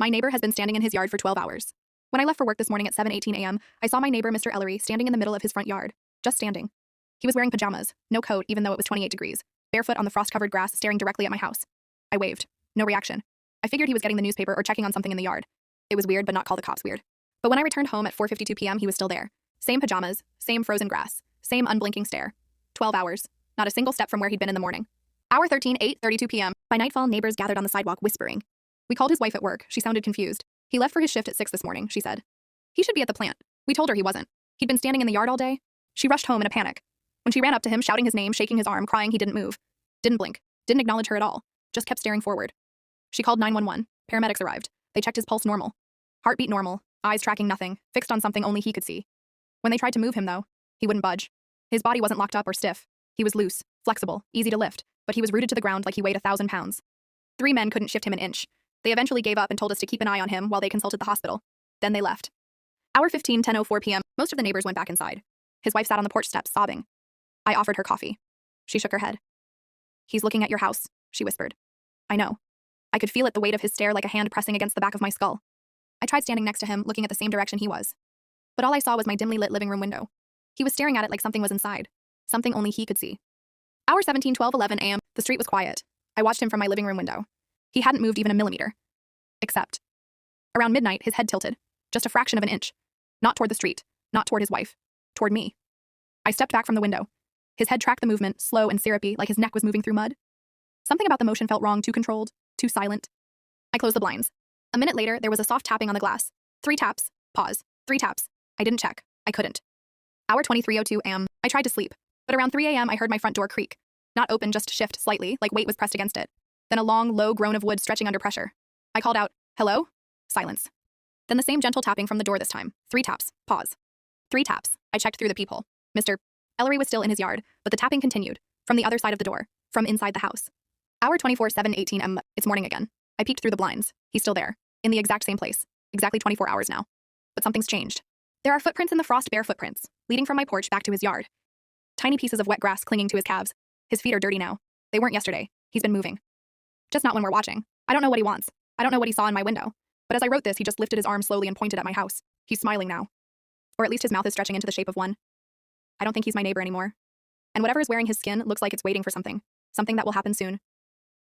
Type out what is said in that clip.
My neighbor has been standing in his yard for 12 hours. When I left for work this morning at 7:18 a.m., I saw my neighbor, Mr. Ellery, standing in the middle of his front yard, just standing. He was wearing pajamas, no coat even though it was 28 degrees, barefoot on the frost-covered grass staring directly at my house. I waved. No reaction. I figured he was getting the newspaper or checking on something in the yard. It was weird, but not call the cops weird. But when I returned home at 4:52 p.m., he was still there. Same pajamas, same frozen grass, same unblinking stare. 12 hours. Not a single step from where he'd been in the morning. Hour 13, 8:32 p.m. By nightfall, neighbors gathered on the sidewalk whispering. We called his wife at work. She sounded confused. He left for his shift at 6 this morning, she said. He should be at the plant. We told her he wasn't. He'd been standing in the yard all day. She rushed home in a panic. When she ran up to him, shouting his name, shaking his arm, crying, he didn't move. Didn't blink. Didn't acknowledge her at all. Just kept staring forward. She called 911. Paramedics arrived. They checked his pulse normal. Heartbeat normal. Eyes tracking nothing. Fixed on something only he could see. When they tried to move him, though, he wouldn't budge. His body wasn't locked up or stiff. He was loose, flexible, easy to lift, but he was rooted to the ground like he weighed 1,000 pounds. 3 men couldn't shift him an inch. They eventually gave up and told us to keep an eye on him while they consulted the hospital. Then they left. Hour 15, 10:04 p.m. Most of the neighbors went back inside. His wife sat on the porch steps, sobbing. I offered her coffee. She shook her head. He's looking at your house, she whispered. I know. I could feel it, the weight of his stare, like a hand pressing against the back of my skull. I tried standing next to him, looking at the same direction he was. But all I saw was my dimly lit living room window. He was staring at it like something was inside. Something only he could see. Hour 17, 12:11 a.m. The street was quiet. I watched him from my living room window. He hadn't moved even a millimeter. Except. Around midnight, his head tilted. Just a fraction of an inch. Not toward the street. Not toward his wife. Toward me. I stepped back from the window. His head tracked the movement, slow and syrupy, like his neck was moving through mud. Something about the motion felt wrong, too controlled, too silent. I closed the blinds. A minute later, there was a soft tapping on the glass. 3 taps. Pause. 3 taps. I didn't check. I couldn't. Hour 23:02 a.m. I tried to sleep, but around 3 a.m. I heard my front door creak. Not open, just shift slightly, like weight was pressed against it. Then a long, low groan of wood stretching under pressure. I called out, hello? Silence. Then the same gentle tapping from the door this time. 3 taps. Pause. 3 taps. I checked through the peephole. Mr. Ellery was still in his yard, but the tapping continued. From the other side of the door. From inside the house. Hour 24, 7:18 m. It's morning again. I peeked through the blinds. He's still there. In the exact same place. Exactly 24 hours now. But something's changed. There are footprints in the frost, bare footprints, leading from my porch back to his yard. Tiny pieces of wet grass clinging to his calves. His feet are dirty now. They weren't yesterday. He's been moving. Just not when we're watching. I don't know what he wants. I don't know what he saw in my window. But as I wrote this, he just lifted his arm slowly and pointed at my house. He's smiling now. Or at least his mouth is stretching into the shape of one. I don't think he's my neighbor anymore. And whatever is wearing his skin looks like it's waiting for something. Something that will happen soon.